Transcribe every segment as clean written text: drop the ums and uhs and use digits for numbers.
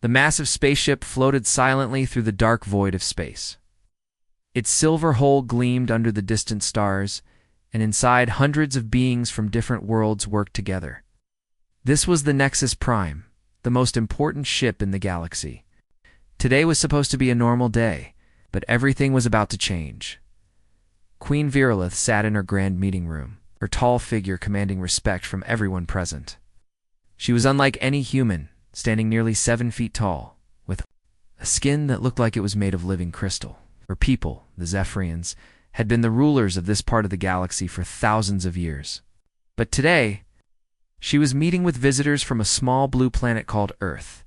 The massive spaceship floated silently through the dark void of space. Its silver hull gleamed under the distant stars, and inside hundreds of beings from different worlds worked together. This was the Nexus Prime, the most important ship in the galaxy. Today was supposed to be a normal day, but everything was about to change. Queen Virolith sat in her grand meeting room, her tall figure commanding respect from everyone present. She was unlike any human, standing nearly 7 feet tall, with a skin that looked like it was made of living crystal. Her people, the Zephyrians, had been the rulers of this part of the galaxy for thousands of years. But today, she was meeting with visitors from a small blue planet called Earth.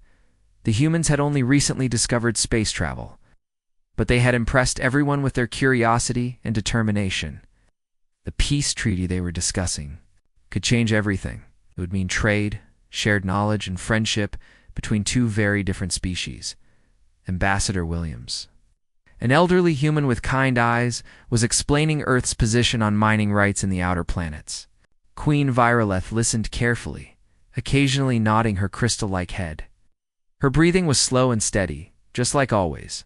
The humans had only recently discovered space travel, but they had impressed everyone with their curiosity and determination. The peace treaty they were discussing could change everything. It would mean trade, shared knowledge, and friendship between two very different species. Ambassador Williams, an elderly human with kind eyes, was explaining Earth's position on mining rights in the outer planets. Queen Virolith listened carefully, occasionally nodding her crystal-like head. Her breathing was slow and steady, just like always.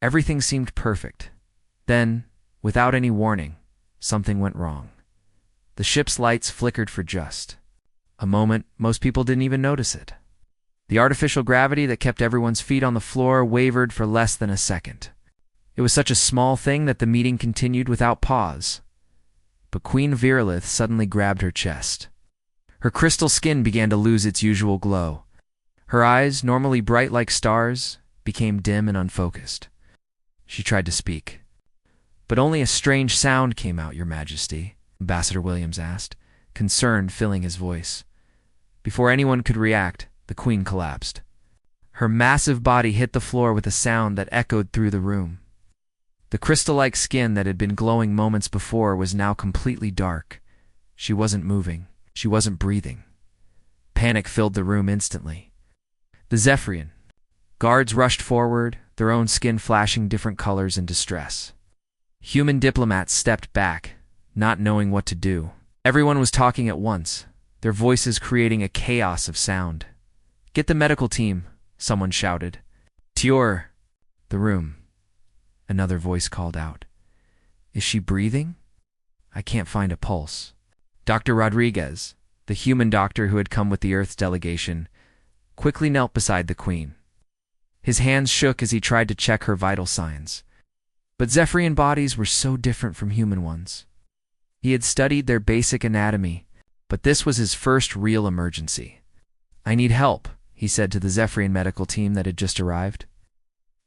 Everything seemed perfect. Then, without any warning, something went wrong. The ship's lights flickered for just a moment. Most people didn't even notice it. The artificial gravity that kept everyone's feet on the floor wavered for less than a second. It was such a small thing that the meeting continued without pause. But Queen Virolith suddenly grabbed her chest. Her crystal skin began to lose its usual glow. Her eyes, normally bright like stars, became dim and unfocused. She tried to speak, but only a strange sound came out, Your Majesty, Ambassador Williams asked, concern filling his voice. Before anyone could react, the Queen collapsed. Her massive body hit the floor with a sound that echoed through the room. The crystal-like skin that had been glowing moments before was now completely dark. She wasn't moving. She wasn't breathing. Panic filled the room instantly. The Zephyrian guards rushed forward, their own skin flashing different colors in distress. Human diplomats stepped back, not knowing what to do. Everyone was talking at once, their voices creating a chaos of sound. "Get the medical team," someone shouted. "Tior." The room. Another voice called out. "Is she breathing? I can't find a pulse." Dr. Rodriguez, the human doctor who had come with the Earth's delegation, quickly knelt beside the Queen. His hands shook as he tried to check her vital signs. But Zephyrian bodies were so different from human ones. He had studied their basic anatomy, but this was his first real emergency. "I need help," he said to the Zephyrian medical team that had just arrived.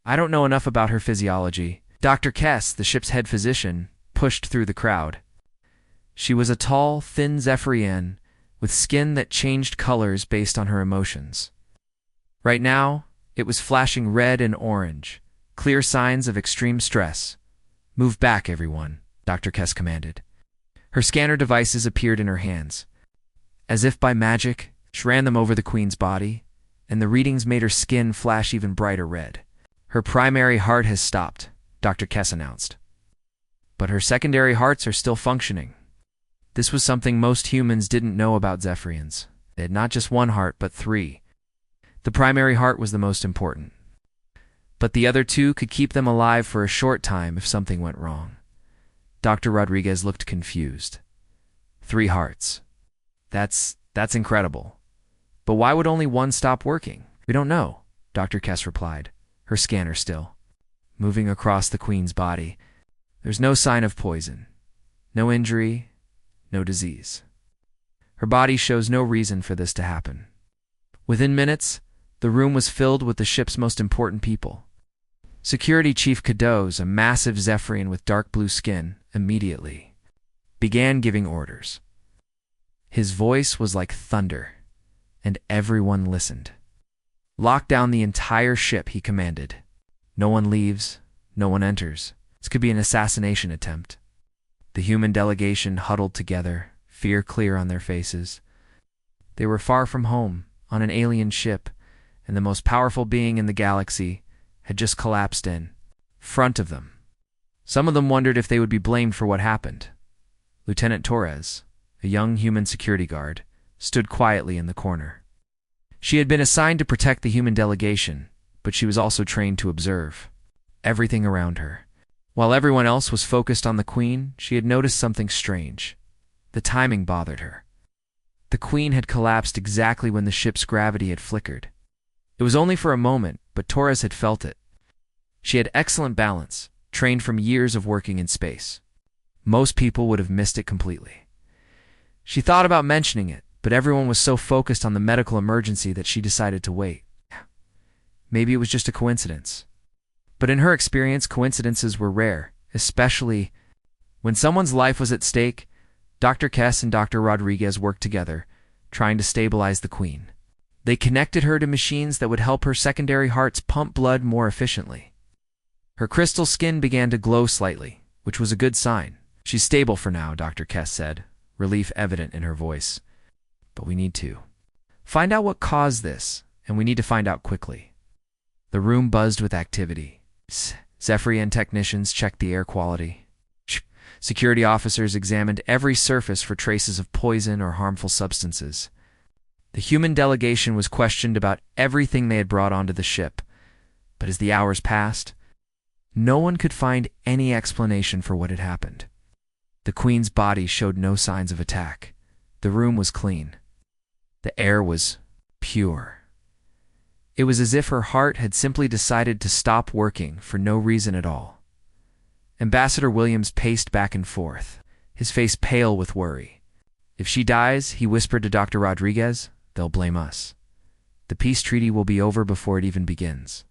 "I don't know enough about her physiology." Dr. Kess, the ship's head physician, pushed through the crowd. She was a tall, thin Zephyrian with skin that changed colors based on her emotions. Right now, it was flashing red and orange, clear signs of extreme stress. "Move back, everyone," Dr. Kess commanded. Her scanner devices appeared in her hands. As if by magic, she ran them over the Queen's body, and the readings made her skin flash even brighter red. "Her primary heart has stopped," Dr. Kess announced. "But her secondary hearts are still functioning." This was something most humans didn't know about Zephyrians. They had not just one heart, but 3. The primary heart was the most important. But the other 2 could keep them alive for a short time if something went wrong. Dr. Rodriguez looked confused. 3 hearts. That's incredible. But why would only one stop working? "We don't know," Dr. Kess replied, her scanner still moving across the Queen's body. "There's no sign of poison, no injury, no disease. Her body shows no reason for this to happen." Within minutes, the room was filled with the ship's most important people. Security Chief Kadoz, a massive Zephyrian with dark blue skin, immediately began giving orders. His voice was like thunder, and everyone listened. "Lock down the entire ship," he commanded. "No one leaves, no one enters. This could be an assassination attempt." The human delegation huddled together, fear clear on their faces. They were far from home, on an alien ship, and the most powerful being in the galaxy had just collapsed in front of them. Some of them wondered if they would be blamed for what happened. Lieutenant Torres, a young human security guard, stood quietly in the corner. She had been assigned to protect the human delegation, but she was also trained to observe everything around her. While everyone else was focused on the Queen, she had noticed something strange. The timing bothered her. The Queen had collapsed exactly when the ship's gravity had flickered. It was only for a moment, but Torres had felt it. She had excellent balance, trained from years of working in space. Most people would have missed it completely. She thought about mentioning it, but everyone was so focused on the medical emergency that she decided to wait. Maybe it was just a coincidence. But in her experience, coincidences were rare, especially when someone's life was at stake. Dr. Kess and Dr. Rodriguez worked together, trying to stabilize the Queen. They connected her to machines that would help her secondary hearts pump blood more efficiently. Her crystal skin began to glow slightly, which was a good sign. She's stable for now, Dr. Kess said, relief evident in her voice. But we need to find out what caused this, and we need to find out quickly. The room buzzed with activity. Zephyrian technicians checked the air quality. Security officers examined every surface for traces of poison or harmful substances. The human delegation was questioned about everything they had brought onto the ship, but as the hours passed, no one could find any explanation for what had happened. The Queen's body showed no signs of attack. The room was clean. The air was pure. It was as if her heart had simply decided to stop working for no reason at all. Ambassador Williams paced back and forth, his face pale with worry. If she dies, he whispered to Dr. Rodriguez, they'll blame us. The peace treaty will be over before it even begins.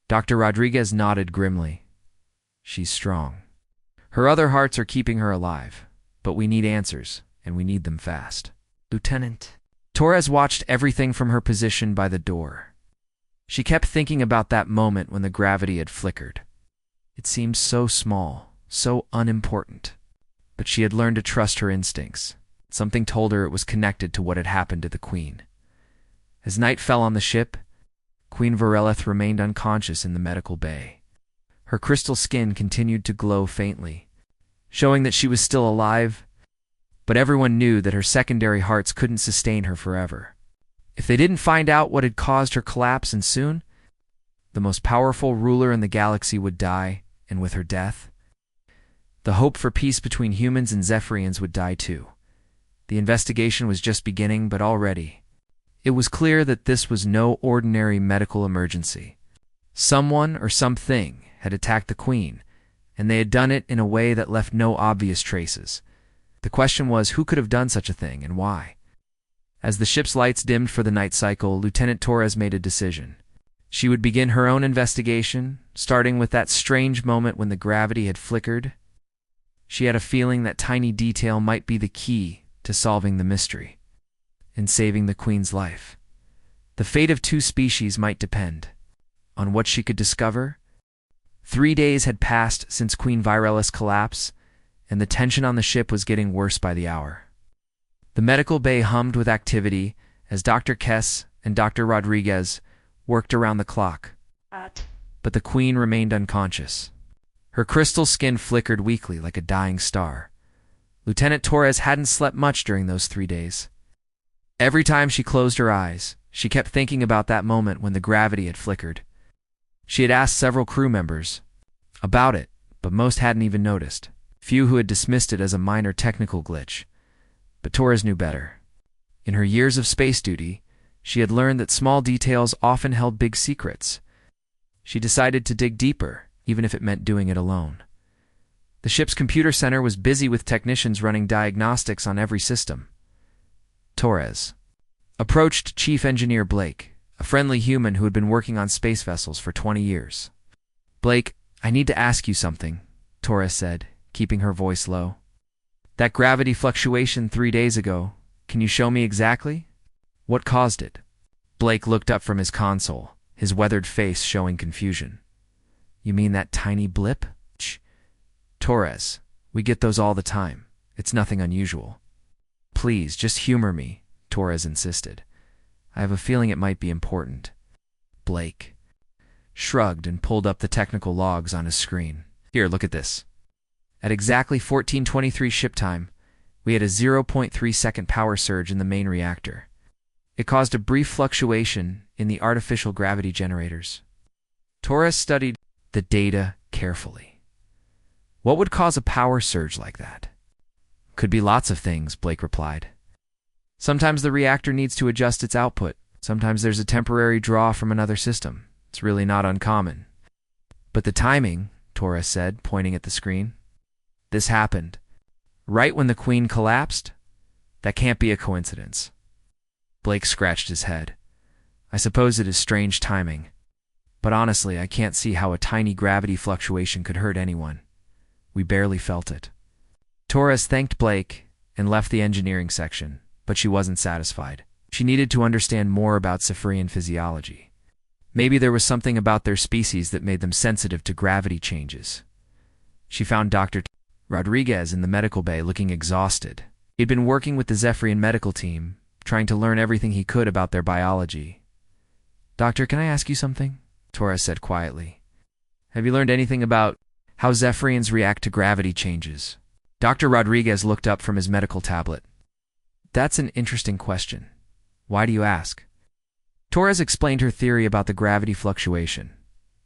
Dr. Rodriguez nodded grimly. She's strong. Her other hearts are keeping her alive, but we need answers, and we need them fast. Lieutenant. Torres watched everything from her position by the door. She kept thinking about that moment when the gravity had flickered. It seemed so small, so unimportant. But she had learned to trust her instincts. Something told her it was connected to what had happened to the Queen. As night fell on the ship, Queen Varelith remained unconscious in the medical bay. Her crystal skin continued to glow faintly, showing that she was still alive, but everyone knew that her secondary hearts couldn't sustain her forever. If they didn't find out what had caused her collapse, and soon, the most powerful ruler in the galaxy would die, and with her death, the hope for peace between humans and Zephyrians would die too. The investigation was just beginning, but already, it was clear that this was no ordinary medical emergency. Someone or something had attacked the Queen, and they had done it in a way that left no obvious traces. The question was, who could have done such a thing, and why? As the ship's lights dimmed for the night cycle, Lieutenant Torres made a decision. She would begin her own investigation, starting with that strange moment when the gravity had flickered. She had a feeling that tiny detail might be the key to solving the mystery and saving the Queen's life. The fate of 2 species might depend on what she could discover. 3 days had passed since Queen Varelith's collapse, and the tension on the ship was getting worse by the hour. The medical bay hummed with activity as Dr. Kess and Dr. Rodriguez worked around the clock. But the Queen remained unconscious. Her crystal skin flickered weakly like a dying star. Lieutenant Torres hadn't slept much during those 3 days. Every time she closed her eyes, she kept thinking about that moment when the gravity had flickered. She had asked several crew members about it, but most hadn't even noticed. Few who had dismissed it as a minor technical glitch. But Torres knew better. In her years of space duty, she had learned that small details often held big secrets. She decided to dig deeper, even if it meant doing it alone. The ship's computer center was busy with technicians running diagnostics on every system. Torres approached Chief Engineer Blake, a friendly human who had been working on space vessels for 20 years. "Blake, I need to ask you something," Torres said, keeping her voice low. "That gravity fluctuation 3 days ago, can you show me exactly? What caused it?" Blake looked up from his console, his weathered face showing confusion. "You mean that tiny blip?" "Torres, we get those all the time. It's nothing unusual." "Please, just humor me," Torres insisted. "I have a feeling it might be important." Blake shrugged and pulled up the technical logs on his screen. "Here, look at this. At exactly 14:23 ship time, we had a 0.3-second power surge in the main reactor. It caused a brief fluctuation in the artificial gravity generators. Torres studied the data carefully. What would cause a power surge like that? Could be lots of things, Blake replied. Sometimes the reactor needs to adjust its output. Sometimes there's a temporary draw from another system. It's really not uncommon. But the timing, Torres said, pointing at the screen. This happened right when the Queen collapsed? That can't be a coincidence. Blake scratched his head. I suppose it is strange timing. But honestly, I can't see how a tiny gravity fluctuation could hurt anyone. We barely felt it. Torres thanked Blake and left the engineering section, but she wasn't satisfied. She needed to understand more about Scifian physiology. Maybe there was something about their species that made them sensitive to gravity changes. She found Dr. Rodriguez in the medical bay looking exhausted. He'd been working with the Zephyrian medical team, trying to learn everything he could about their biology. Doctor, can I ask you something? Torres said quietly. Have you learned anything about how Zephyrians react to gravity changes? Dr. Rodriguez looked up from his medical tablet. That's an interesting question. Why do you ask? Torres explained her theory about the gravity fluctuation.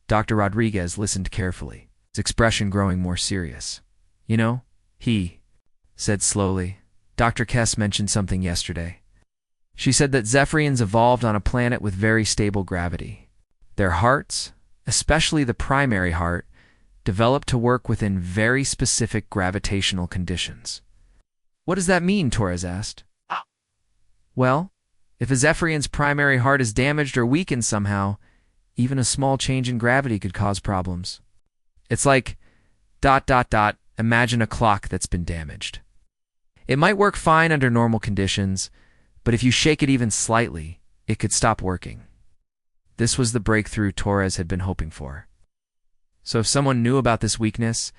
Dr. Rodriguez listened carefully, his expression growing more serious. You know, he said slowly, Dr. Kess mentioned something yesterday. She said that Zephyrians evolved on a planet with very stable gravity. Their hearts, especially the primary heart, developed to work within very specific gravitational conditions. What does that mean? Torres asked. Well, if a Zephyrian's primary heart is damaged or weakened somehow, even a small change in gravity could cause problems. It's like ... imagine a clock that's been damaged. It might work fine under normal conditions, but if you shake it even slightly, it could stop working. This was the breakthrough Torres had been hoping for. So if someone knew about this weakness,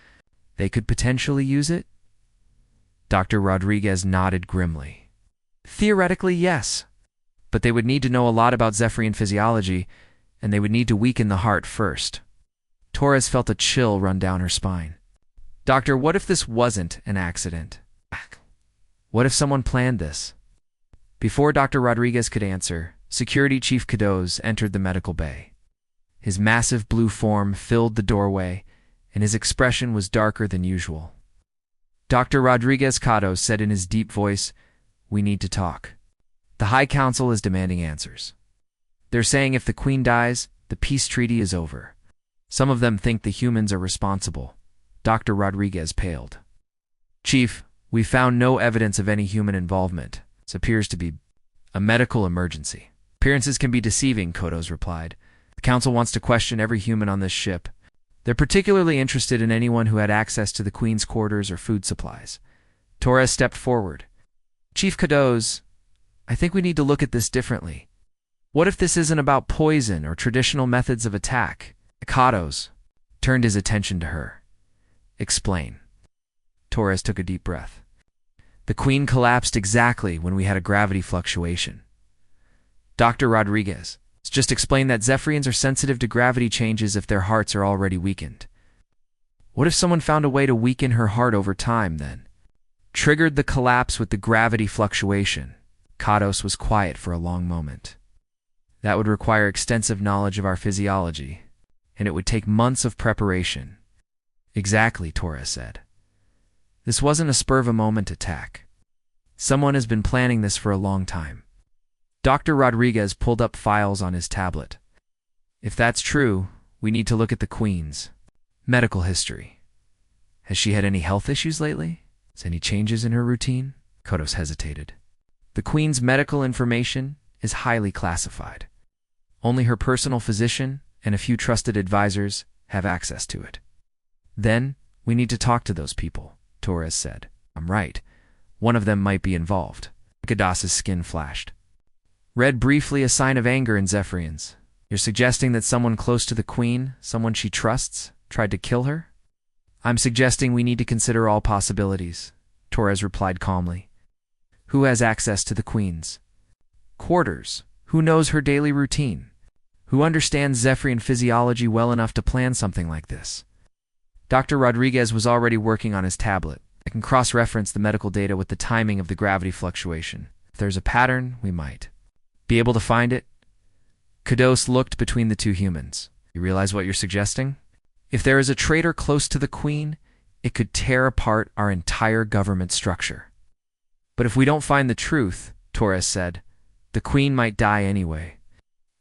they could potentially use it? Dr. Rodriguez nodded grimly. Theoretically, yes. But they would need to know a lot about Zephyrian physiology, and they would need to weaken the heart first. Torres felt a chill run down her spine. Doctor, what if this wasn't an accident? What if someone planned this? Before Dr. Rodriguez could answer, Security Chief Cados entered the medical bay. His massive blue form filled the doorway, and his expression was darker than usual. Dr. Rodriguez Cados said in his deep voice, We need to talk. The High Council is demanding answers. They're saying if the Queen dies, the peace treaty is over. Some of them think the humans are responsible. Dr. Rodriguez paled. Chief, we found no evidence of any human involvement. This appears to be a medical emergency. Appearances can be deceiving, Kodos replied. The Council wants to question every human on this ship. They're particularly interested in anyone who had access to the Queen's quarters or food supplies. Torres stepped forward. Chief Cados, I think we need to look at this differently. What if this isn't about poison or traditional methods of attack? Cados turned his attention to her. Explain. Torres took a deep breath. The Queen collapsed exactly when we had a gravity fluctuation. Dr. Rodriguez, just explain that Zephyrians are sensitive to gravity changes if their hearts are already weakened. What if someone found a way to weaken her heart over time, then? Triggered the collapse with the gravity fluctuation. Cados was quiet for a long moment. That would require extensive knowledge of our physiology, and it would take months of preparation. Exactly, Torres said. This wasn't a spur-of-a-moment attack. Someone has been planning this for a long time. Dr. Rodriguez pulled up files on his tablet. If that's true, we need to look at the Queen's medical history. Has she had any health issues lately? Any changes in her routine? Kodos hesitated. The Queen's medical information is highly classified. Only her personal physician and a few trusted advisors have access to it. Then, we need to talk to those people, Torres said. I'm right. One of them might be involved. Kadas's skin flashed. Read briefly a sign of anger in Zephyrians. You're suggesting that someone close to the Queen, someone she trusts, tried to kill her? I'm suggesting we need to consider all possibilities, Torres replied calmly. Who has access to the Queen's quarters? Who knows her daily routine? Who understands Zephyrian physiology well enough to plan something like this? Dr. Rodriguez was already working on his tablet. I can cross-reference the medical data with the timing of the gravity fluctuation. If there's a pattern, we might. Be able to find it? Kados looked between the two humans. You realize what you're suggesting? If there is a traitor close to the Queen, it could tear apart our entire government structure. But if we don't find the truth, Torres said, the Queen might die anyway,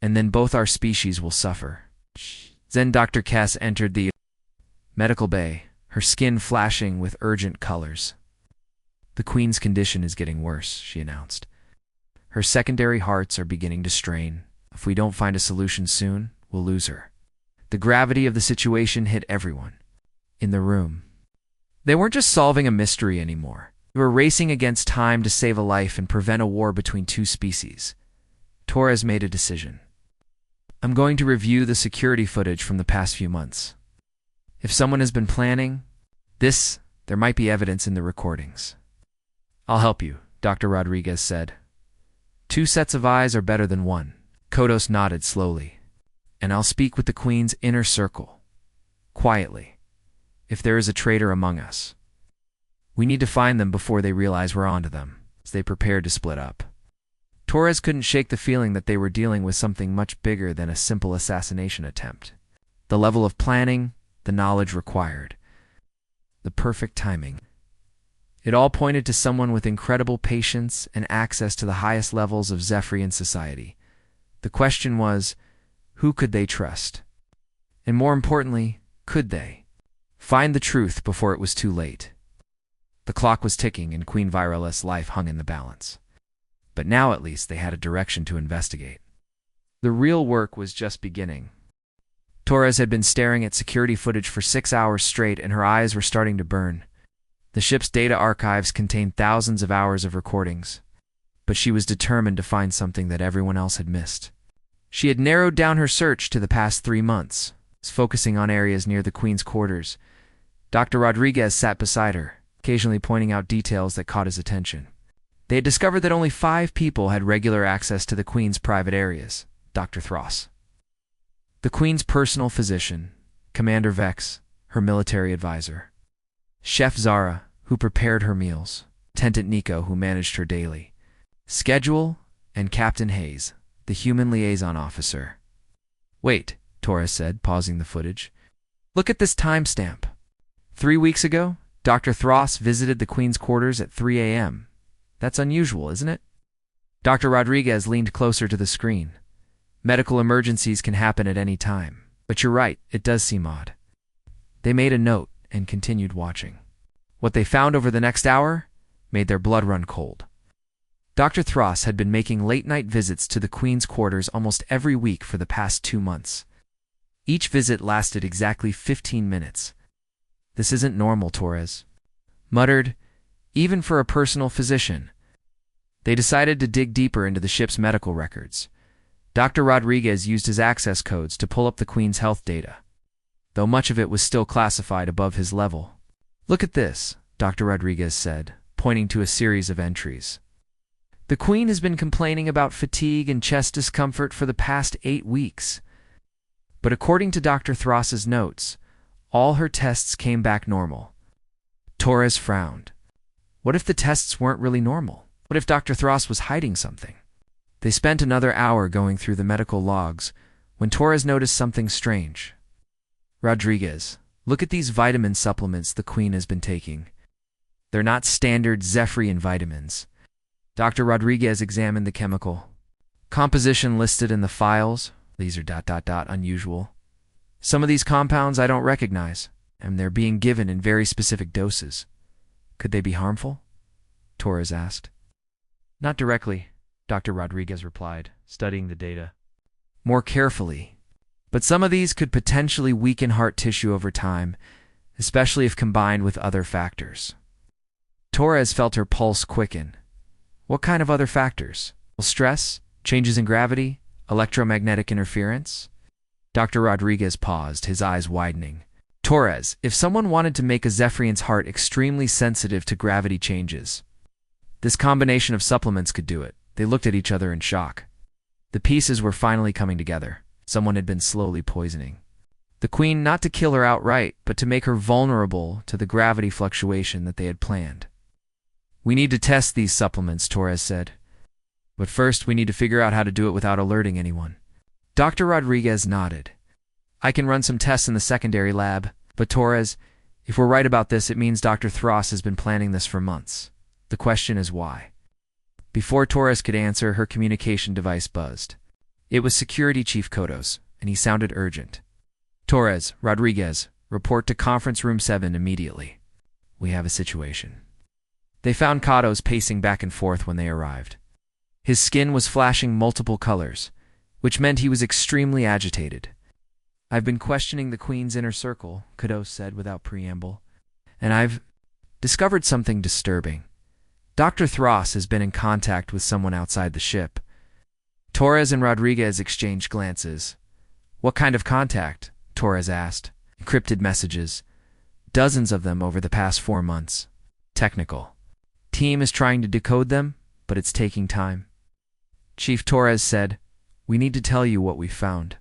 and then both our species will suffer. Then Dr. Cass entered the medical bay, her skin flashing with urgent colors. The Queen's condition is getting worse, she announced. Her secondary hearts are beginning to strain. If we don't find a solution soon, we'll lose her. The gravity of the situation hit everyone in the room. They weren't just solving a mystery anymore. They were racing against time to save a life and prevent a war between two species. Torres made a decision. I'm going to review the security footage from the past few months. If someone has been planning this, there might be evidence in the recordings. I'll help you, Dr. Rodriguez said. 2 sets of eyes are better than 1. Kodos nodded slowly. And I'll speak with the Queen's inner circle. Quietly. If there is a traitor among us. We need to find them before they realize we're onto them, as they prepared to split up. Torres couldn't shake the feeling that they were dealing with something much bigger than a simple assassination attempt. The level of planning, the knowledge required, the perfect timing. It all pointed to someone with incredible patience and access to the highest levels of Zephyrian society. The question was, who could they trust? And more importantly, could they find the truth before it was too late? The clock was ticking and Queen Virala's life hung in the balance. But now at least they had a direction to investigate. The real work was just beginning. Torres had been staring at security footage for 6 hours straight and her eyes were starting to burn. The ship's data archives contained thousands of hours of recordings, but she was determined to find something that everyone else had missed. She had narrowed down her search to the past 3 months, focusing on areas near the Queen's quarters. Dr. Rodriguez sat beside her, occasionally pointing out details that caught his attention. They had discovered that only 5 people had regular access to the Queen's private areas. Dr. Thross, the Queen's personal physician, Commander Vex, her military advisor, Chef Zara, who prepared her meals, Tentant Nico, who managed her daily schedule, and Captain Hayes, the human liaison officer. Wait, Torres said, pausing the footage. Look at this timestamp. 3 weeks ago, Dr. Thross visited the Queen's quarters at 3 a.m. That's unusual, isn't it? Dr. Rodriguez leaned closer to the screen. Medical emergencies can happen at any time. But you're right, it does seem odd. They made a note and continued watching. What they found over the next hour made their blood run cold. Dr. Thross had been making late-night visits to the Queen's quarters almost every week for the past 2 months. Each visit lasted exactly 15 minutes. This isn't normal, Torres muttered, even for a personal physician. They decided to dig deeper into the ship's medical records. Dr. Rodriguez used his access codes to pull up the Queen's health data, though much of it was still classified above his level. Look at this, Dr. Rodriguez said, pointing to a series of entries. The Queen has been complaining about fatigue and chest discomfort for the past 8 weeks. But according to Dr. Thross's notes, all her tests came back normal. Torres frowned. What if the tests weren't really normal? What if Dr. Thross was hiding something? They spent another hour going through the medical logs when Torres noticed something strange. Rodriguez, look at these vitamin supplements the Queen has been taking. They're not standard Zephyrian vitamins. Dr. Rodriguez examined the chemical composition listed in the files. These are unusual. Some of these compounds I don't recognize, and they're being given in very specific doses. Could they be harmful? Torres asked. Not directly, Dr. Rodriguez replied, studying the data more carefully. But some of these could potentially weaken heart tissue over time, especially if combined with other factors. Torres felt her pulse quicken. What kind of other factors? Stress? Changes in gravity? Electromagnetic interference? Dr. Rodriguez paused, his eyes widening. Torres, if someone wanted to make a Zephyrian's heart extremely sensitive to gravity changes, this combination of supplements could do it. They looked at each other in shock. The pieces were finally coming together. Someone had been slowly poisoning the Queen, not to kill her outright, but to make her vulnerable to the gravity fluctuation that they had planned. We need to test these supplements, Torres said. But first, we need to figure out how to do it without alerting anyone. Dr. Rodriguez nodded. I can run some tests in the secondary lab, but Torres, if we're right about this, it means Dr. Thross has been planning this for months. The question is why. Before Torres could answer, her communication device buzzed. It was Security Chief Kodos, and he sounded urgent. Torres, Rodriguez, report to Conference Room 7 immediately. We have a situation. They found Kodos pacing back and forth when they arrived. His skin was flashing multiple colors, which meant he was extremely agitated. I've been questioning the Queen's inner circle, Kodos said without preamble, and I've discovered something disturbing. Dr. Thross has been in contact with someone outside the ship. Torres and Rodriguez exchanged glances. What kind of contact? Torres asked. Encrypted messages. Dozens of them over the past 4 months. Technical. Team is trying to decode them, but it's taking time. Chief Torres said, We need to tell you what we found.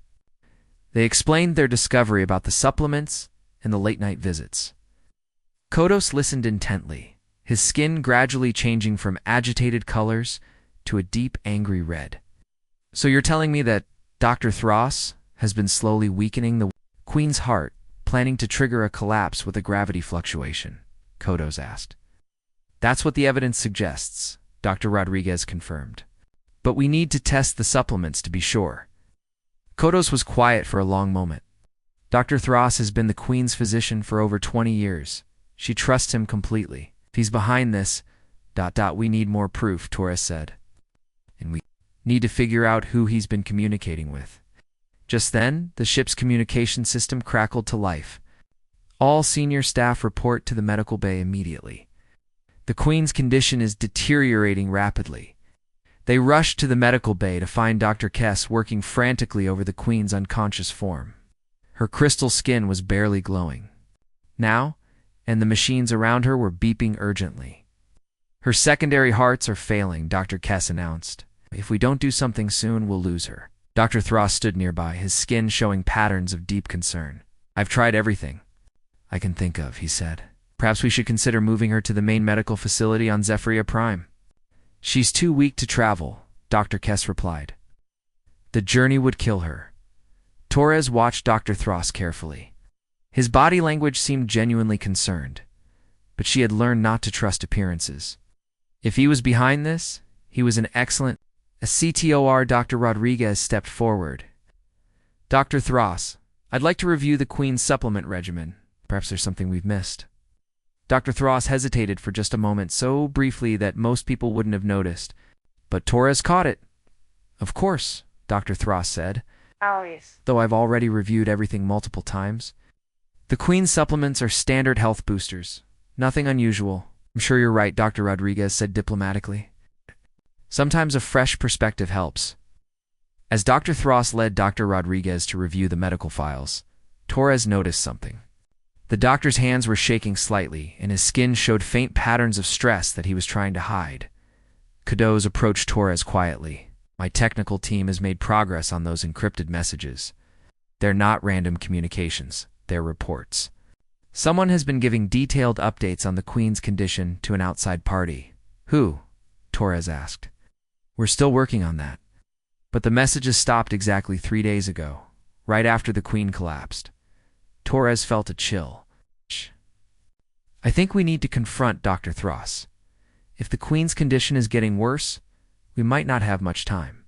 They explained their discovery about the supplements and the late-night visits. Kodos listened intently, his skin gradually changing from agitated colors to a deep, angry red. So you're telling me that Dr. Thross has been slowly weakening the Queen's heart, planning to trigger a collapse with a gravity fluctuation? Kodos asked. That's what the evidence suggests, Dr. Rodriguez confirmed. But we need to test the supplements to be sure. Kodos was quiet for a long moment. Dr. Thross has been the Queen's physician for over 20 years. She trusts him completely. If he's behind this, we need more proof, Torres said. And we need to figure out who he's been communicating with. Just then, the ship's communication system crackled to life. All senior staff report to the medical bay immediately. The Queen's condition is deteriorating rapidly. They rushed to the medical bay to find Dr. Kess working frantically over the Queen's unconscious form. Her crystal skin was barely glowing. Now, and the machines around her were beeping urgently. Her secondary hearts are failing, Dr. Kess announced. If we don't do something soon, we'll lose her. Dr. Thross stood nearby, his skin showing patterns of deep concern. I've tried everything I can think of, he said. Perhaps we should consider moving her to the main medical facility on Zephyria Prime. She's too weak to travel, Dr. Kess replied. The journey would kill her. Torres watched Dr. Thross carefully. His body language seemed genuinely concerned, but she had learned not to trust appearances. If he was behind this, he was an excellent... A CTOR Dr. Rodriguez stepped forward. Dr. Thross, I'd like to review the Queen's supplement regimen. Perhaps there's something we've missed. Dr. Thross hesitated for just a moment, so briefly that most people wouldn't have noticed. But Torres caught it. Of course, Dr. Thross said. Always. Though I've already reviewed everything multiple times. The Queen's supplements are standard health boosters. Nothing unusual. I'm sure you're right, Dr. Rodriguez said diplomatically. Sometimes a fresh perspective helps. As Dr. Thross led Dr. Rodriguez to review the medical files, Torres noticed something. The doctor's hands were shaking slightly, and his skin showed faint patterns of stress that he was trying to hide. Kodos approached Torres quietly. My technical team has made progress on those encrypted messages. They're not random communications, they're reports. Someone has been giving detailed updates on the Queen's condition to an outside party. Who? Torres asked. We're still working on that. But the messages stopped exactly 3 days ago, right after the Queen collapsed. Torres felt a chill. I think we need to confront Dr. Thross. If the Queen's condition is getting worse, we might not have much time.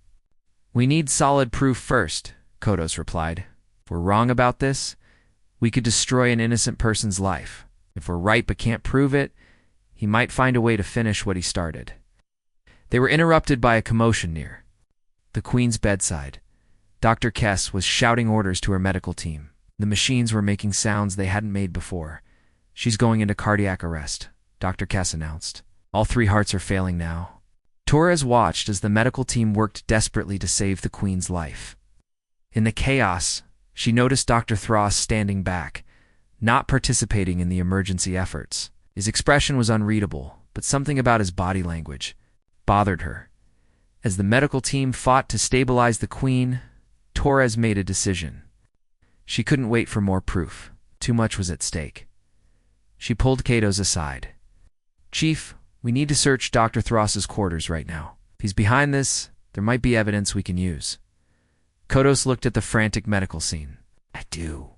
We need solid proof first, Kodos replied. If we're wrong about this, we could destroy an innocent person's life. If we're right but can't prove it, he might find a way to finish what he started. They were interrupted by a commotion near the Queen's bedside. Dr. Kess was shouting orders to her medical team. The machines were making sounds they hadn't made before. She's going into cardiac arrest, Dr. Kess announced. All 3 hearts are failing now. Torres watched as the medical team worked desperately to save the Queen's life. In the chaos, she noticed Dr. Thross standing back, not participating in the emergency efforts. His expression was unreadable, but something about his body language bothered her. As the medical team fought to stabilize the Queen, Torres made a decision. She couldn't wait for more proof. Too much was at stake. She pulled Kodos aside. Chief, we need to search Dr. Thross's quarters right now. If he's behind this, there might be evidence we can use. Kodos looked at the frantic medical scene. I do.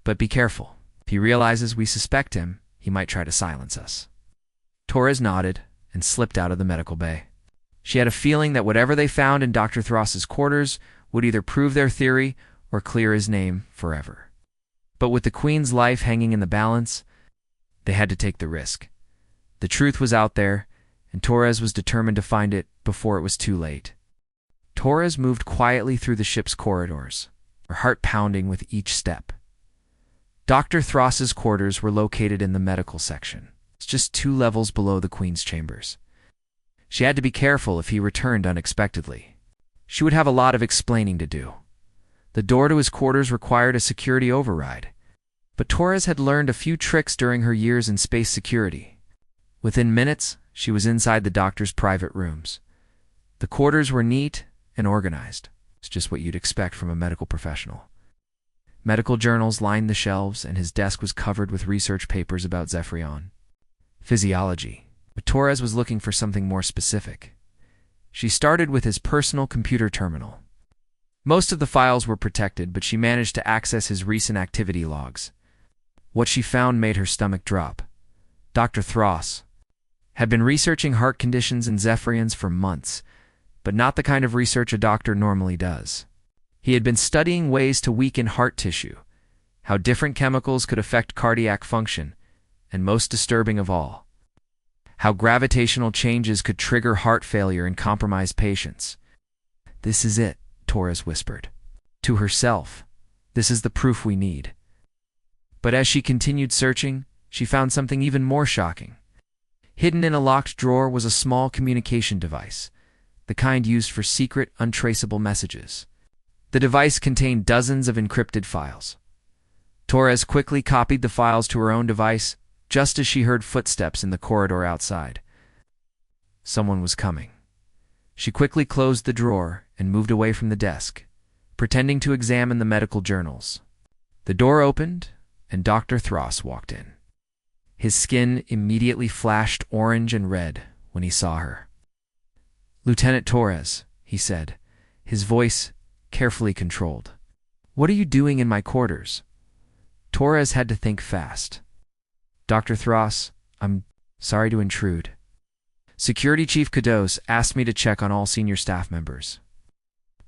But be careful. If he realizes we suspect him, he might try to silence us. Torres nodded and slipped out of the medical bay. She had a feeling that whatever they found in Dr. Thross's quarters would either prove their theory or clear his name forever. But with the Queen's life hanging in the balance, they had to take the risk. The truth was out there, and Torres was determined to find it before it was too late. Torres moved quietly through the ship's corridors, her heart pounding with each step. Dr. Thross's quarters were located in the medical section. It's just 2 levels below the Queen's chambers. She had to be careful if he returned unexpectedly. She would have a lot of explaining to do. The door to his quarters required a security override, but Torres had learned a few tricks during her years in space security. Within minutes, she was inside the doctor's private rooms. The quarters were neat and organized. It's just what you'd expect from a medical professional. Medical journals lined the shelves, and his desk was covered with research papers about Zephyrion. Physiology. But Torres was looking for something more specific. She started with his personal computer terminal. Most of the files were protected, but she managed to access his recent activity logs. What she found made her stomach drop. Dr. Thross had been researching heart conditions in Zephyrians for months, but not the kind of research a doctor normally does. He had been studying ways to weaken heart tissue, how different chemicals could affect cardiac function, and most disturbing of all, how gravitational changes could trigger heart failure in compromised patients. This is it, Torres whispered. To herself, this is the proof we need. But as she continued searching, she found something even more shocking. Hidden in a locked drawer was a small communication device, the kind used for secret, untraceable messages. The device contained dozens of encrypted files. Torres quickly copied the files to her own device, just as she heard footsteps in the corridor outside. Someone was coming. She quickly closed the drawer and moved away from the desk, pretending to examine the medical journals. The door opened, and Dr. Thross walked in. His skin immediately flashed orange and red when he saw her. "Lieutenant Torres," he said, his voice carefully controlled. "What are you doing in my quarters?" Torres had to think fast. "Dr. Thross, I'm sorry to intrude. Security Chief Kodos asked me to check on all senior staff members.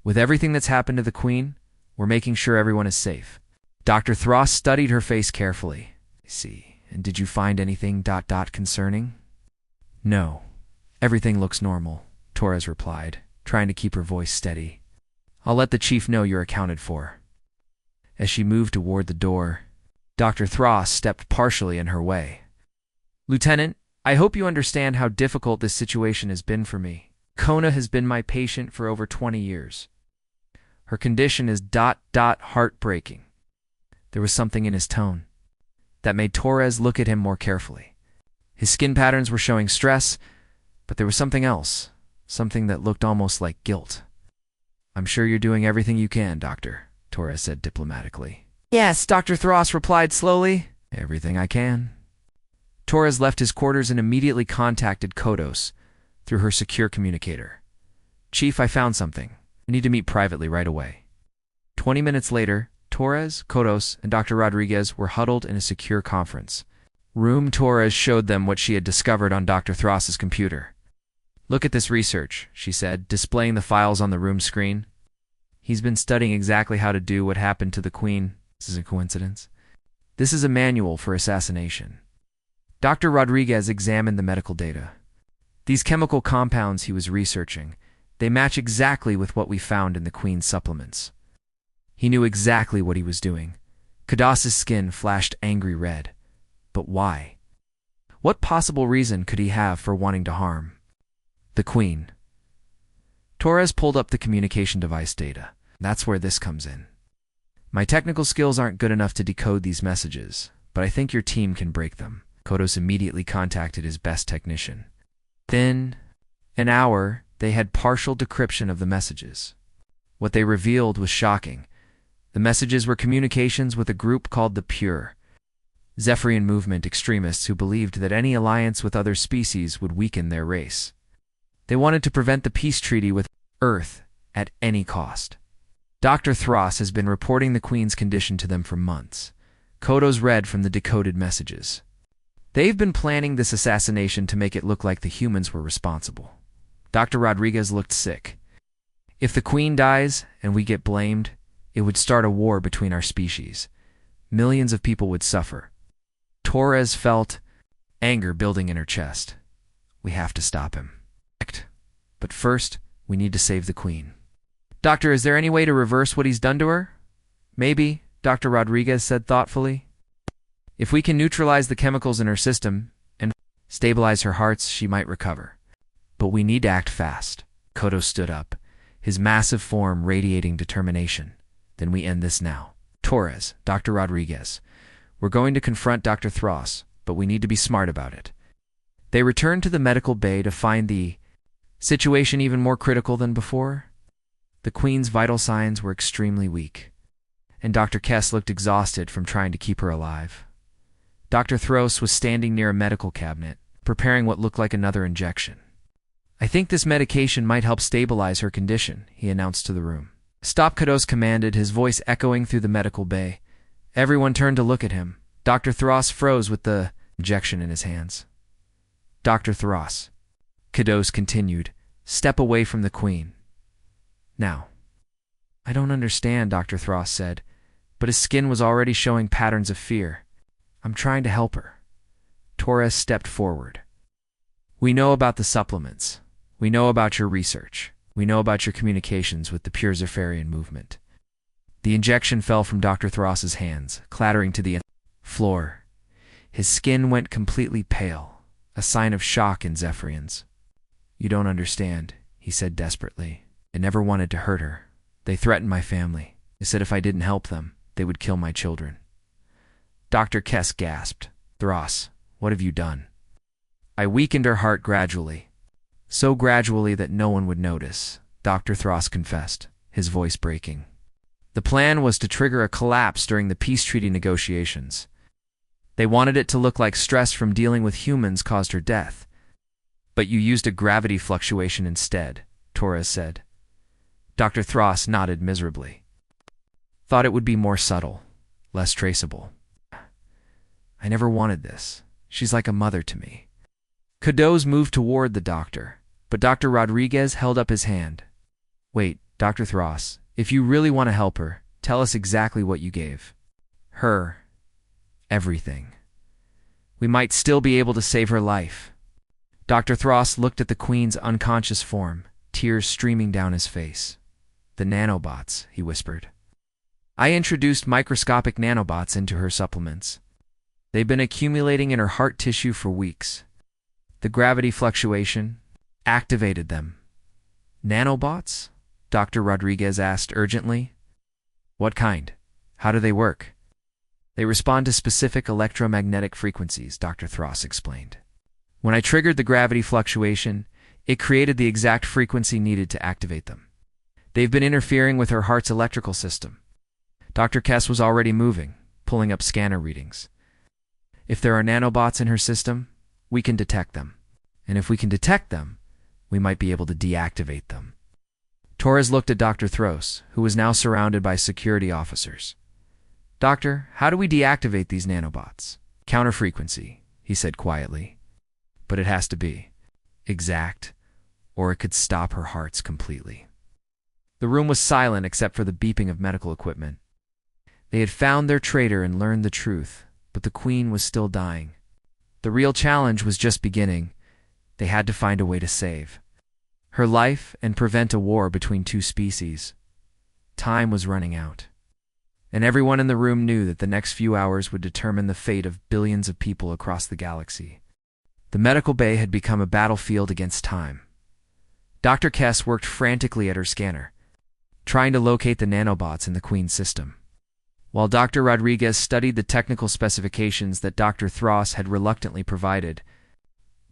With everything that's happened to the Queen, we're making sure everyone is safe." Dr. Thross studied her face carefully. "I see. And did you find anything concerning?" "No. Everything looks normal," Torres replied, trying to keep her voice steady. "I'll let the chief know you're accounted for." As she moved toward the door, Dr. Thross stepped partially in her way. "Lieutenant, I hope you understand how difficult this situation has been for me. Kona has been my patient for over 20 years. Her condition is heartbreaking." There was something in his tone that made Torres look at him more carefully. His skin patterns were showing stress, but there was something else, something that looked almost like guilt. "I'm sure you're doing everything you can, Doctor," Torres said diplomatically. "Yes," Dr. Thross replied slowly. "Everything I can." Torres left his quarters and immediately contacted Kodos through her secure communicator. "Chief, I found something. I need to meet privately right away." 20 minutes later, Torres, Kodos, and Dr. Rodriguez were huddled in a secure conference room. Torres showed them what she had discovered on Dr. Thross's computer. "Look at this research," she said, displaying the files on the room screen. "He's been studying exactly how to do what happened to the Queen. This isn't a coincidence. This is a manual for assassination." Dr. Rodriguez examined the medical data. "These chemical compounds he was researching, they match exactly with what we found in the Queen's supplements." He knew exactly what he was doing. Kodos's skin flashed angry red. But why? What possible reason could he have for wanting to harm the Queen? Torres pulled up the communication device data. "That's where this comes in. My technical skills aren't good enough to decode these messages, but I think your team can break them." Kodos immediately contacted his best technician. Within an hour, they had partial decryption of the messages. What they revealed was shocking. The messages were communications with a group called the Pure, Zephyrian movement extremists who believed that any alliance with other species would weaken their race. They wanted to prevent the peace treaty with Earth at any cost. Dr. Thros has been reporting the Queen's condition to them for months. Kodos read from the decoded messages. They've been planning this assassination to make it look like the humans were responsible. Dr. Rodriguez looked sick. If the Queen dies and we get blamed, it would start a war between our species. Millions of people would suffer. Torres felt anger building in her chest. We have to stop him. But first, we need to save the Queen. Doctor, is there any way to reverse what he's done to her? Maybe, Dr. Rodriguez said thoughtfully. If we can neutralize the chemicals in her system and stabilize her hearts, she might recover. But we need to act fast. Kodo stood up, his massive form radiating determination. Then we end this now. Torres, Dr. Rodriguez, we're going to confront Dr. Thros, but we need to be smart about it. They returned to the medical bay to find the situation even more critical than before. The Queen's vital signs were extremely weak, and Dr. Kess looked exhausted from trying to keep her alive. Dr. Thros was standing near a medical cabinet, preparing what looked like another injection. I think this medication might help stabilize her condition, he announced to the room. Stop, Kodos commanded, his voice echoing through the medical bay. Everyone turned to look at him. Dr. Thros froze with the injection in his hands. Dr. Thros, Kodos continued, step away from the Queen. Now. I don't understand, Dr. Thros said, but his skin was already showing patterns of fear. I'm trying to help her. Torres stepped forward. We know about the supplements. We know about your research. We know about your communications with the Pure Zephyrian movement. The injection fell from Dr. Thros's hands, clattering to the floor. His skin went completely pale, a sign of shock in Zephyrians. You don't understand, he said desperately. I never wanted to hurt her. They threatened my family. They said if I didn't help them, they would kill my children. Dr. Kess gasped. Thros, what have you done? I weakened her heart gradually. So gradually that no one would notice, Dr. Thros confessed, his voice breaking. The plan was to trigger a collapse during the peace treaty negotiations. They wanted it to look like stress from dealing with humans caused her death. But you used a gravity fluctuation instead, Torres said. Dr. Thros nodded miserably. Thought it would be more subtle, less traceable. I never wanted this. She's like a mother to me. Kodos moved toward the doctor, but Dr. Rodriguez held up his hand. Wait, Dr. Thros, if you really want to help her, tell us exactly what you gave. Her. Everything. We might still be able to save her life. Dr. Thros looked at the Queen's unconscious form, tears streaming down his face. The nanobots, he whispered. I introduced microscopic nanobots into her supplements. They've been accumulating in her heart tissue for weeks. The gravity fluctuation activated them. Nanobots? Dr. Rodriguez asked urgently. What kind? How do they work? They respond to specific electromagnetic frequencies, Dr. Thros explained. When I triggered the gravity fluctuation, it created the exact frequency needed to activate them. They've been interfering with her heart's electrical system. Dr. Kess was already moving, pulling up scanner readings. If there are nanobots in her system, we can detect them. And if we can detect them, we might be able to deactivate them. Torres looked at Dr. Thros, who was now surrounded by security officers. Doctor, how do we deactivate these nanobots? Counterfrequency, he said quietly. But it has to be exact, or it could stop her hearts completely. The room was silent except for the beeping of medical equipment. They had found their traitor and learned the truth, but the Queen was still dying. The real challenge was just beginning. They had to find a way to save her life and prevent a war between two species. Time was running out, and everyone in the room knew that the next few hours would determine the fate of billions of people across the galaxy. The medical bay had become a battlefield against time. Dr. Kess worked frantically at her scanner, trying to locate the nanobots in the Queen's system, while Dr. Rodriguez studied the technical specifications that Dr. Thros had reluctantly provided.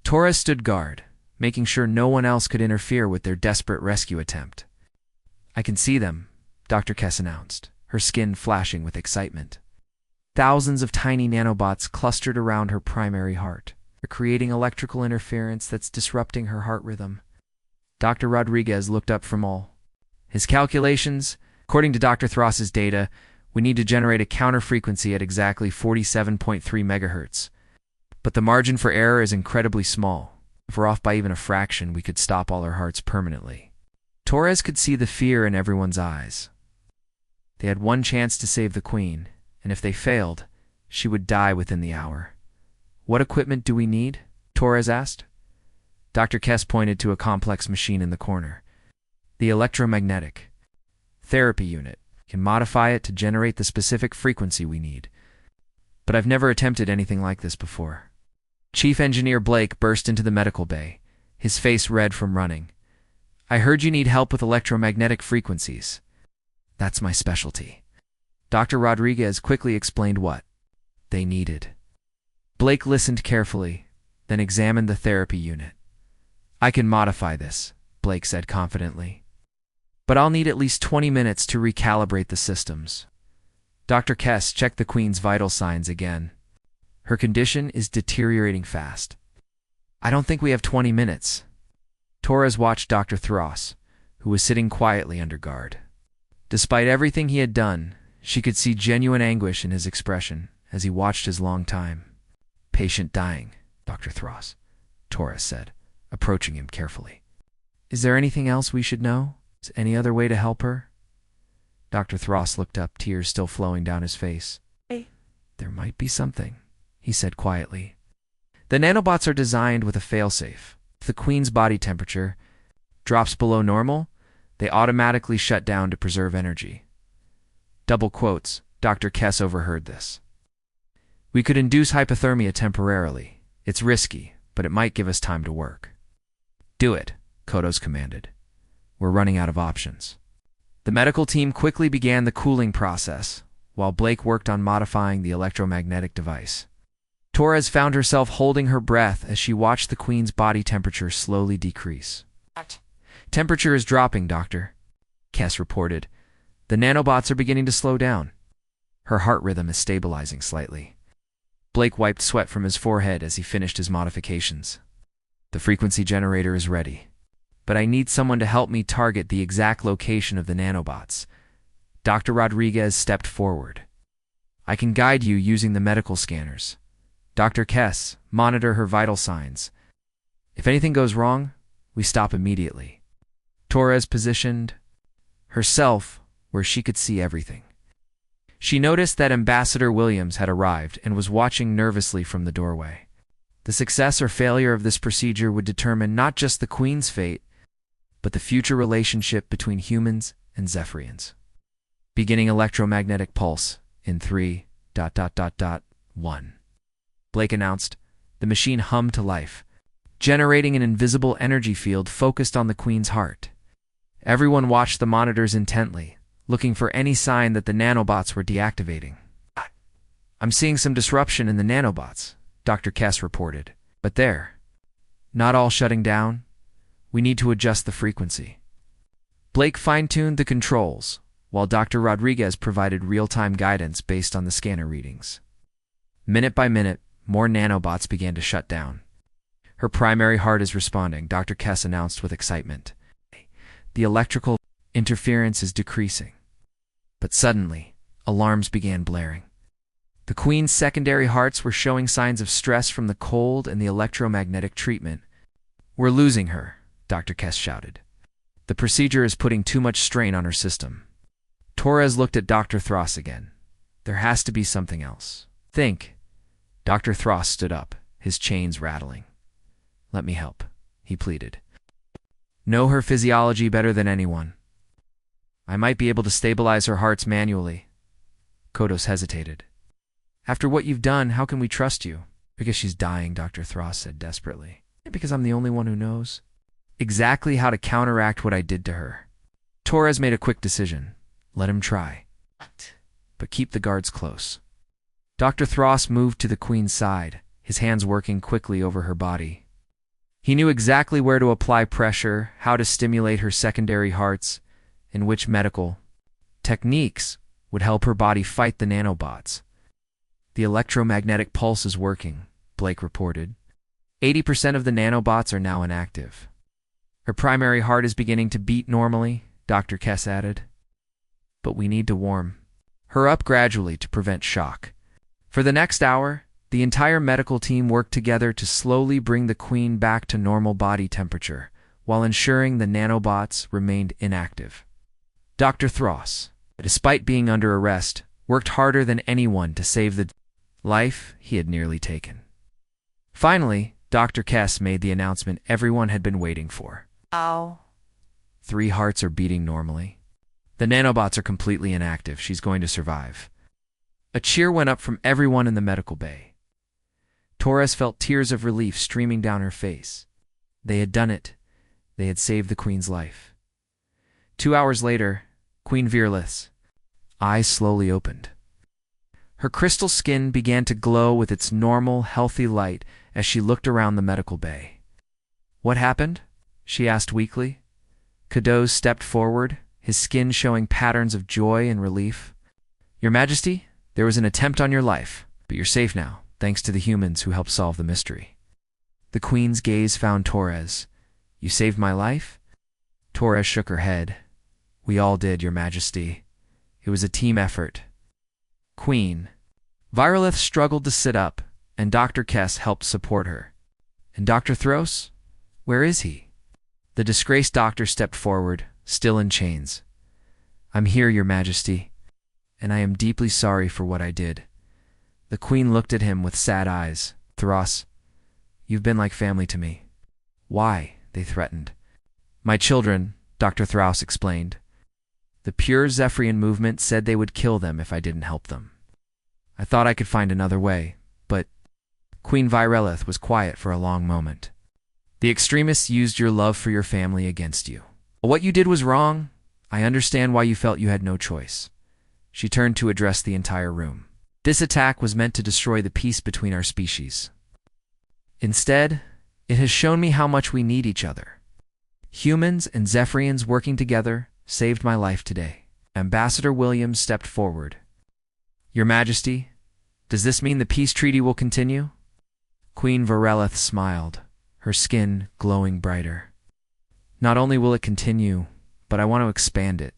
Torres stood guard, making sure no one else could interfere with their desperate rescue attempt. I can see them, Dr. Kess announced, her skin flashing with excitement. Thousands of tiny nanobots clustered around her primary heart, creating electrical interference that's disrupting her heart rhythm. Dr. Rodriguez looked up from all his calculations. According to Dr. Thross's data, we need to generate a counter frequency at exactly 47.3 megahertz. But the margin for error is incredibly small. If we're off by even a fraction, we could stop all her hearts permanently. Torres could see the fear in everyone's eyes. They had one chance to save the queen, and if they failed, she would die within the hour. What equipment do we need? Torres asked. Dr. Kess pointed to a complex machine in the corner. The electromagnetic therapy unit. Can modify it to generate the specific frequency we need. But I've never attempted anything like this before. Chief Engineer Blake burst into the medical bay, his face red from running. I heard you need help with electromagnetic frequencies. That's my specialty. Dr. Rodriguez quickly explained what they needed. Blake listened carefully, then examined the therapy unit. I can modify this, Blake said confidently. But I'll need at least 20 minutes to recalibrate the systems. Dr. Kess checked the queen's vital signs again. Her condition is deteriorating fast. I don't think we have 20 minutes. Torres watched Dr. Thross, who was sitting quietly under guard. Despite everything he had done, she could see genuine anguish in his expression as he watched his long time. Patient dying, Dr. Thross, Torres said, approaching him carefully. Is there anything else we should know? Is any other way to help her? Dr. Thross looked up, tears still flowing down his face. Hey. There might be something, he said quietly. The nanobots are designed with a failsafe. If the queen's body temperature drops below normal, they automatically shut down to preserve energy. Double quotes, Dr. Kess overheard this. We could induce hypothermia temporarily. It's risky, but it might give us time to work. Do it, Kodos commanded. We're running out of options. The medical team quickly began the cooling process, while Blake worked on modifying the electromagnetic device. Torres found herself holding her breath as she watched the queen's body temperature slowly decrease. Temperature is dropping, Doctor, Kess reported. The nanobots are beginning to slow down. Her heart rhythm is stabilizing slightly. Blake wiped sweat from his forehead as he finished his modifications. The frequency generator is ready. But I need someone to help me target the exact location of the nanobots. Dr. Rodriguez stepped forward. I can guide you using the medical scanners. Dr. Kess, monitor her vital signs. If anything goes wrong, we stop immediately. Torres positioned herself where she could see everything. She noticed that Ambassador Williams had arrived and was watching nervously from the doorway. The success or failure of this procedure would determine not just the Queen's fate, but the future relationship between humans and Zephyrians. Beginning electromagnetic pulse in 3.1. Blake announced. The machine hummed to life, generating an invisible energy field focused on the Queen's heart. Everyone watched the monitors intently, looking for any sign that the nanobots were deactivating. I'm seeing some disruption in the nanobots, Dr. Kess reported. But they're not all shutting down. We need to adjust the frequency. Blake fine-tuned the controls, while Dr. Rodriguez provided real-time guidance based on the scanner readings. Minute by minute, more nanobots began to shut down. Her primary heart is responding, Dr. Kess announced with excitement. The electrical interference is decreasing. But suddenly, alarms began blaring. The Queen's secondary hearts were showing signs of stress from the cold and the electromagnetic treatment. We're losing her, Dr. Kess shouted. The procedure is putting too much strain on her system. Torres looked at Dr. Thross again. There has to be something else. Think. Dr. Thross stood up, his chains rattling. Let me help, he pleaded. Know her physiology better than anyone. I might be able to stabilize her hearts manually. Kodos hesitated. After what you've done, how can we trust you? Because she's dying, Dr. Thross said desperately. Because I'm the only one who knows exactly how to counteract what I did to her. Torres made a quick decision. Let him try. But keep the guards close. Dr. Thross moved to the Queen's side, his hands working quickly over her body. He knew exactly where to apply pressure, how to stimulate her secondary hearts, and which medical techniques would help her body fight the nanobots. The electromagnetic pulse is working, Blake reported. 80% of the nanobots are now inactive. Her primary heart is beginning to beat normally, Dr. Kess added. But we need to warm her up gradually to prevent shock. For the next hour, the entire medical team worked together to slowly bring the Queen back to normal body temperature, while ensuring the nanobots remained inactive. Dr. Thross, despite being under arrest, worked harder than anyone to save the life he had nearly taken. Finally, Dr. Kess made the announcement everyone had been waiting for. Ow. 3 hearts are beating normally. The nanobots are completely inactive. She's going to survive. A cheer went up from everyone in the medical bay. Torres felt tears of relief streaming down her face. They had done it. They had saved the Queen's life. 2 hours later, Queen Virlith's eyes slowly opened. Her crystal skin began to glow with its normal, healthy light as she looked around the medical bay. "What happened?" she asked weakly. Cadeau stepped forward, his skin showing patterns of joy and relief. "Your Majesty, there was an attempt on your life, but you're safe now, thanks to the humans who helped solve the mystery." The Queen's gaze found Torres. "You saved my life?" Torres shook her head. "We all did, Your Majesty. It was a team effort." Queen. Virolith struggled to sit up, and Dr. Kess helped support her. "And Dr. Thros? Where is he?" The disgraced doctor stepped forward, still in chains. "I'm here, Your Majesty, and I am deeply sorry for what I did." The Queen looked at him with sad eyes. "Thros, you've been like family to me." "Why?" they threatened. "My children," Dr. Thros explained. "The pure Zephyrian movement said they would kill them if I didn't help them. I thought I could find another way, but—" Queen Virelith was quiet for a long moment. "The extremists used your love for your family against you. What you did was wrong. I understand why you felt you had no choice." She turned to address the entire room. "This attack was meant to destroy the peace between our species. Instead, it has shown me how much we need each other. Humans and Zephyrians working together saved my life today." Ambassador Williams stepped forward. "Your Majesty, does this mean the peace treaty will continue?" Queen Virelith smiled, her skin glowing brighter. "Not only will it continue, but I want to expand it.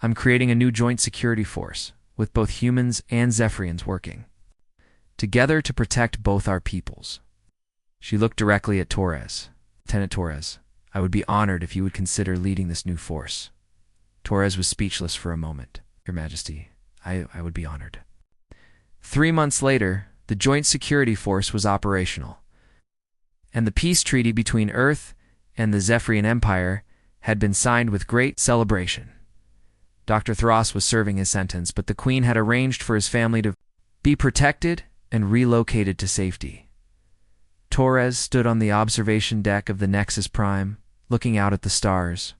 I'm creating a new joint security force, with both humans and Zephyrians working together to protect both our peoples." She looked directly at Torres. "Lieutenant Torres, I would be honored if you would consider leading this new force." Torres was speechless for a moment. "Your Majesty, I would be honored." 3 months later, the Joint Security Force was operational, and the peace treaty between Earth and the Zephyrian Empire had been signed with great celebration. Dr. Thros was serving his sentence, but the Queen had arranged for his family to be protected and relocated to safety. Torres stood on the observation deck of the Nexus Prime, looking out at the stars.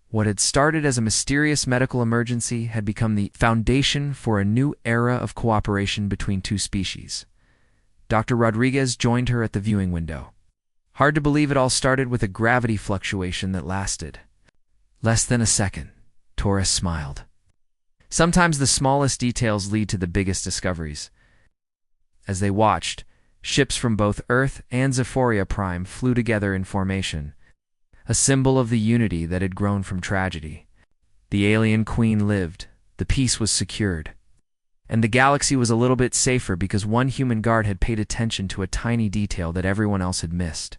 What had started as a mysterious medical emergency had become the foundation for a new era of cooperation between two species. Dr. Rodriguez joined her at the viewing window. Hard to believe it all started with a gravity fluctuation that lasted less than a second. Torres smiled. Sometimes the smallest details lead to the biggest discoveries. As they watched, ships from both Earth and Zephyria Prime flew together in formation, a symbol of the unity that had grown from tragedy. The alien queen lived, the peace was secured, and the galaxy was a little bit safer because one human guard had paid attention to a tiny detail that everyone else had missed.